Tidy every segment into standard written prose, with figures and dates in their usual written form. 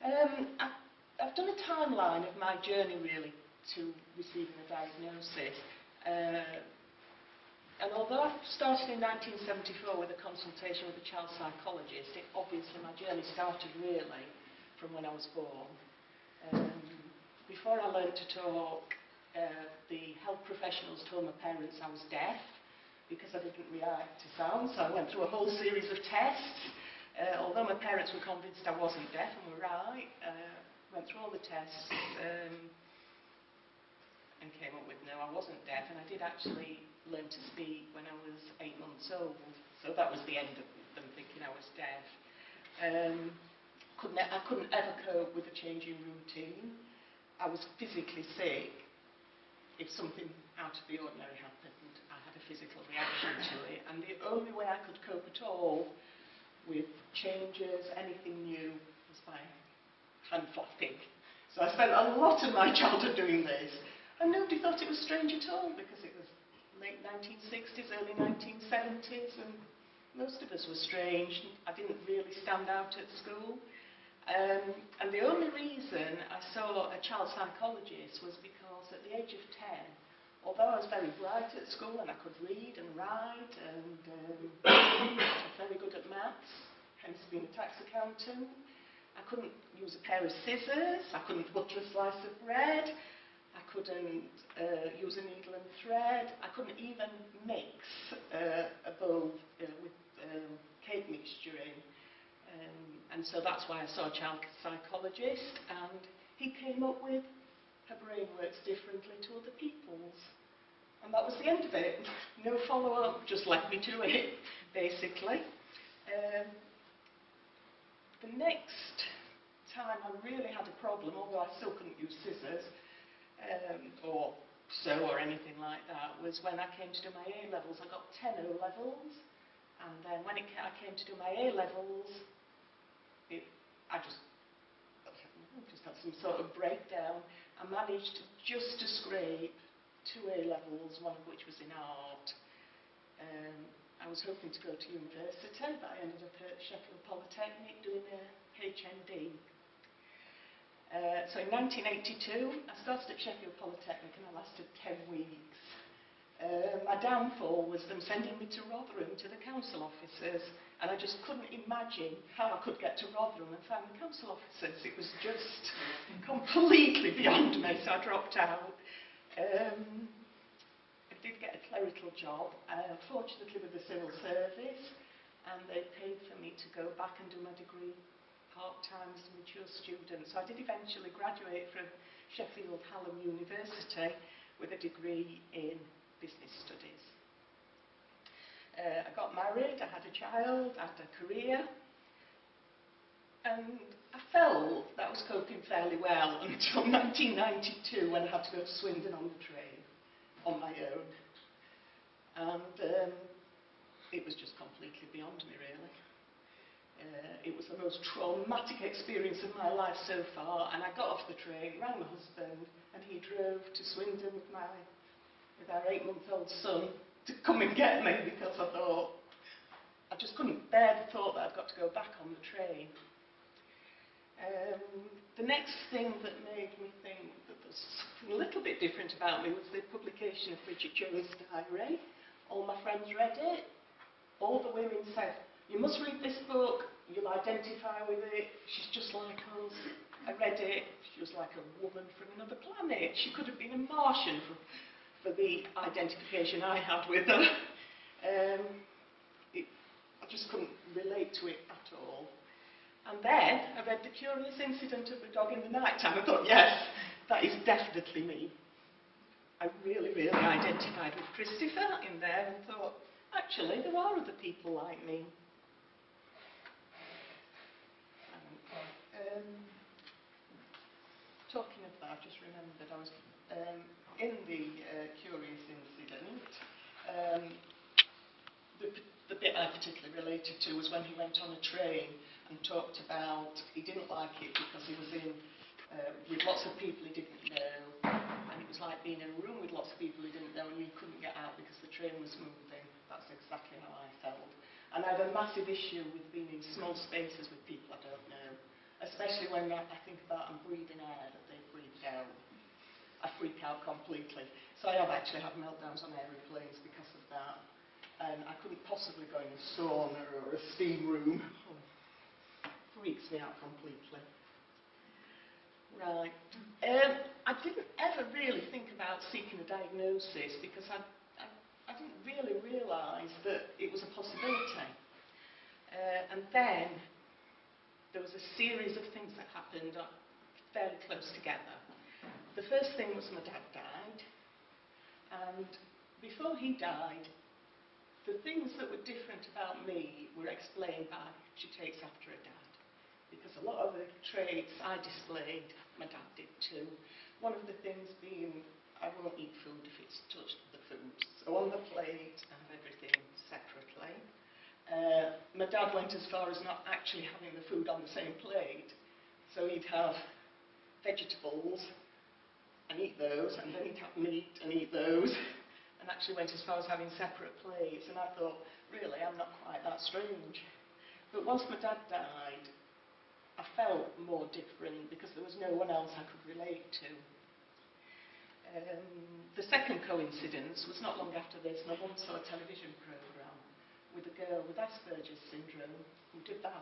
I've done a timeline of my journey really to receiving a diagnosis. And although I started in 1974 with a consultation with a child psychologist, obviously my journey started really from when I was born. Before I learned to talk, the health professionals told my parents I was deaf because I didn't react to sound, so I went through a whole series of tests. Although my parents were convinced I wasn't deaf and were right, went through all the tests and came up with no, I wasn't deaf, and I did actually learn to speak when I was 8 months old, so that was the end of them thinking I was deaf. I couldn't ever cope with a change in routine. I was physically sick. If something out of the ordinary happened, I had a physical reaction to it, and the only way I could cope at all with changes, anything new, was by hand flapping. So I spent a lot of my childhood doing this, and nobody thought it was strange at all, because it was late 1960s, early 1970s, and most of us were strange. I didn't really stand out at school. And the only reason I saw a child psychologist was because at the age of 10, although I was very bright at school and I could read and write and very good at maths, hence being a tax accountant, I couldn't use a pair of scissors, I couldn't butter a slice of bread, I couldn't use a needle and thread, I couldn't even mix a bowl with cake mixture in. And so that's why I saw a child psychologist, and he came up with her brain works differently to other people's. And that was the end of it. No follow-up, just left me to it, basically. The next time I really had a problem, although I still couldn't use scissors, or sew or anything like that, was when I came to do my A-levels. I got 10 O-levels, and then when I came to do my A-levels, I just had some sort of breakdown. I managed just to scrape 2 A-levels, one of which was in art. I was hoping to go to university, but I ended up at Sheffield Polytechnic doing a HND. So in 1982, I started at Sheffield Polytechnic and I lasted 10 weeks. My downfall was them sending me to Rotherham to the council officers, and I just couldn't imagine how I could get to Rotherham and find the council officers. It was just completely beyond me, so I dropped out. I did get a clerical job, fortunately with the civil service, and they paid for me to go back and do my degree part-time as a mature student. So I did eventually graduate from Sheffield University with a degree in business studies. I got married, I had a child, I had a career, and I felt that I was coping fairly well until 1992 when I had to go to Swindon on the train on my own. And it was just completely beyond me, really. It was the most traumatic experience of my life so far, and I got off the train, rang my husband, and he drove to Swindon with our 8-month-old son to come and get me, because I thought, I just couldn't bear the thought that I'd got to go back on the train. The next thing that made me think that there's something a little bit different about me was the publication of Bridget Jones's diary. All my friends read it. All the women said, you must read this book, you'll identify with it, she's just like us. I read it, she was like a woman from another planet. She could have been a Martian for the identification I had with her. I just couldn't relate to it at all. And then I read The Curious Incident of the Dog in the Night Time. I thought, yes, that is definitely me. I really, really identified with Christopher in there and thought, actually, there are other people like me. Talking of that, I just remembered I was in the Curious Incident. The bit I particularly related to was when he went on a train and talked about he didn't like it because he was in with lots of people he didn't know, and it was like being in a room with lots of people he didn't know and you couldn't get out because the train was moving. That's exactly how I felt. And I had a massive issue with being in small spaces with people I don't know, especially when I think about I'm breathing air that they breathed out. I freak out completely. So I have actually had meltdowns on aeroplanes because of that. And I couldn't possibly go in a sauna or a steam room. Freaks me out completely. Right. I didn't ever really think about seeking a diagnosis because I didn't really realise that it was a possibility. And then there was a series of things that happened fairly close together. The first thing was my dad died, and before he died, the things that were different about me were explained by she takes after her dad. Because a lot of the traits I displayed, my dad did too. One of the things being, I won't eat food if it's touched the food. So on the plate, I have everything separately. My dad went as far as not actually having the food on the same plate. So he'd have vegetables and eat those, and then he'd have meat and eat those, and actually went as far as having separate plates. And I thought, really, I'm not quite that strange. But once my dad died, I felt more different because there was no one else I could relate to. The second coincidence was not long after this. My mum saw a television programme with a girl with Asperger's syndrome who did that.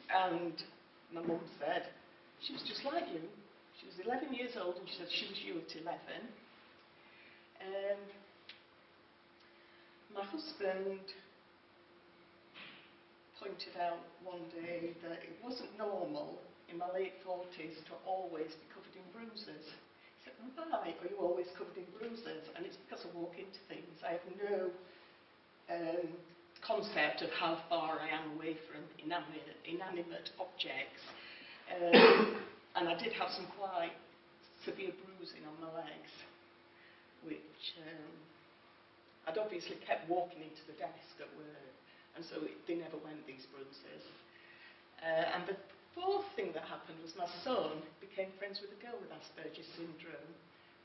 And my mum said, she was just like you. She was 11 years old, and she said she was you at 11. My husband pointed out one day that it wasn't normal in my late 40s to always be covered in bruises. He said, why are you always covered in bruises? And it's because I walk into things. I have no concept of how far I am away from inanimate objects. And I did have some quite severe bruising on my legs, which I'd obviously kept walking into the desk at work, and so they never went, these bruises. And the fourth thing that happened was my son became friends with a girl with Asperger's syndrome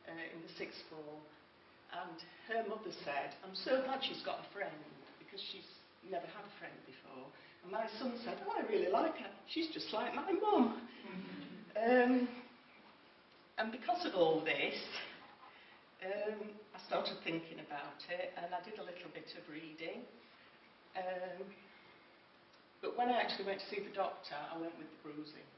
in the sixth form, and her mother said, I'm so glad she's got a friend, because she's never had a friend before. And my son said, oh, I really like her. She's just like my mum. And because of all this, I started thinking about it, and I did a little bit of reading. But when I actually went to see the doctor, I went with the bruising.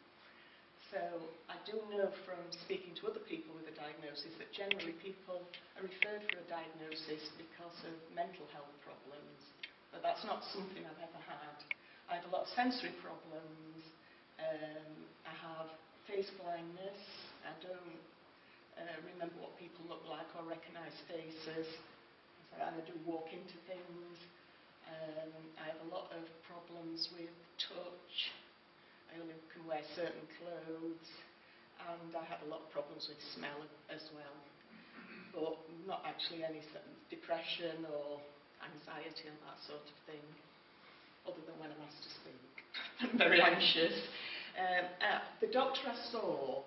So I do know from speaking to other people with a diagnosis that generally people are referred for a diagnosis because of mental health problems. But that's not something I've ever had. I have a lot of sensory problems. I have face blindness. I don't remember what people look like or recognise faces. And I do walk into things. I have a lot of problems with touch. I only can wear certain clothes. And I have a lot of problems with smell as well. But not actually any depression or anxiety and that sort of thing, other than when I'm asked to speak. I'm very anxious. The doctor I saw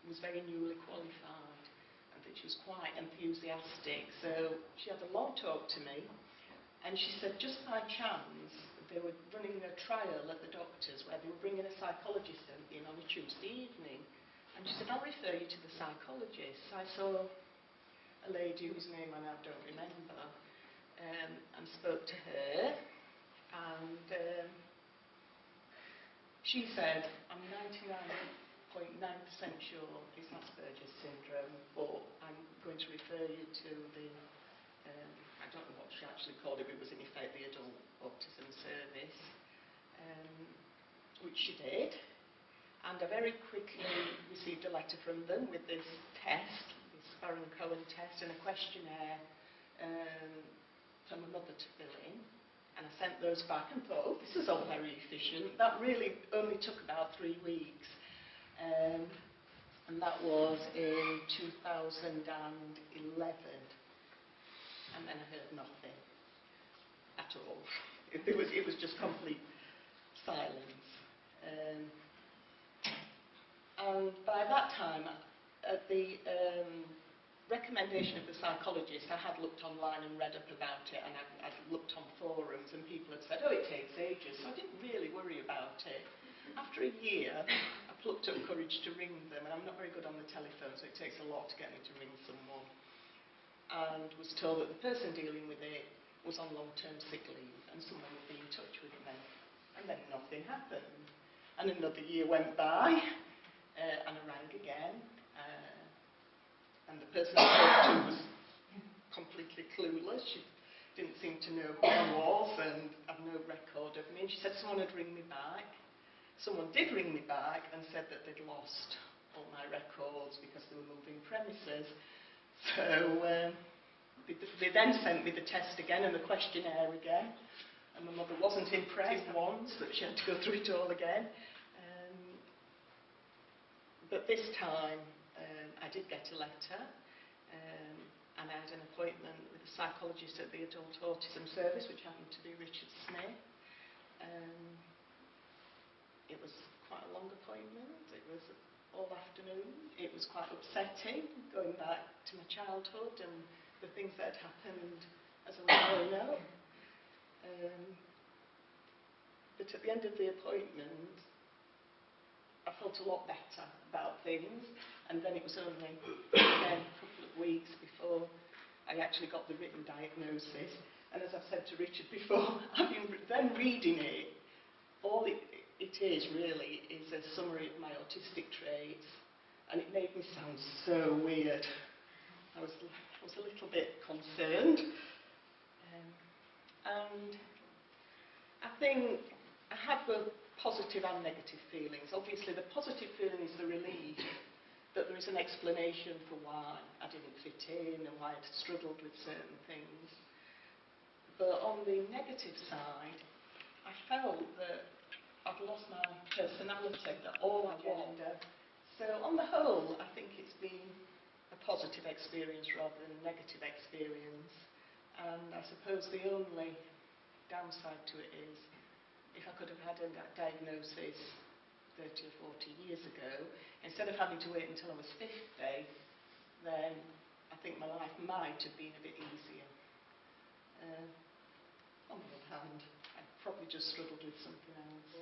was very newly qualified. I think she was quite enthusiastic, so she had a long talk to me, and she said just by chance they were running a trial at the doctor's where they were bringing a psychologist in on a Tuesday evening, and she said, I'll refer you to the psychologist. So I saw a lady whose name I now don't remember, and spoke to her, and she said, I'm 99.9% sure it's Asperger's syndrome, but I'm going to refer you to the, I don't know what she actually called it, but it was in effect the Adult Autism Service, which she did. And I very quickly received a letter from them with this test, this Baron-Cohen test, and a questionnaire for my mother to fill in. And I sent those back and thought, oh, this is all very efficient. That really only took about 3 weeks. And that was in 2011. And then I heard nothing at all. It was just complete silence. And by that time, at the recommendation of the psychologist, I had looked online and read up about it, and I'd looked on forums, and people had said, said, oh, it takes ages, so I didn't really worry about it. After a year, I plucked up courage to ring them, and I'm not very good on the telephone, so it takes a lot to get me to ring someone. And was told that the person dealing with it was on long-term sick leave, and someone would be in touch with me. And then nothing happened. And another year went by, and I rang again, and the person I spoke to was completely clueless. She didn't seem to know who I was and had no record of me. And she said someone had ring me back. Someone did ring me back and said that they'd lost all my records because they were moving premises. So they then sent me the test again and the questionnaire again. And my mother wasn't impressed once that she had to go through it all again. But this time I did get a letter. And I had an appointment with a psychologist at the Adult Autism Service, which happened to be Richard Smith. It was quite a long appointment. It was all afternoon. It was quite upsetting, going back to my childhood and the things that had happened as I was growing up. But at the end of the appointment, I felt a lot better about things, and then it was only again a couple of weeks before I actually got the written diagnosis. And as I've said to Richard before, then reading it, all it is really is a summary of my autistic traits, and it made me sound so weird. I was a little bit concerned, and I think I had both positive and negative feelings. Obviously, the positive feeling is the relief that there is an explanation for why I didn't fit in and why I'd struggled with certain things. But on the negative side, I felt that I'd lost my personality, that all I wanted. So on the whole, I think it's been a positive experience rather than a negative experience. And I suppose the only downside to it is, if I could have had a diagnosis 30 or 40 years ago, instead of having to wait until I was 50, then I think my life might have been a bit easier. On the other hand, I probably just struggled with something else.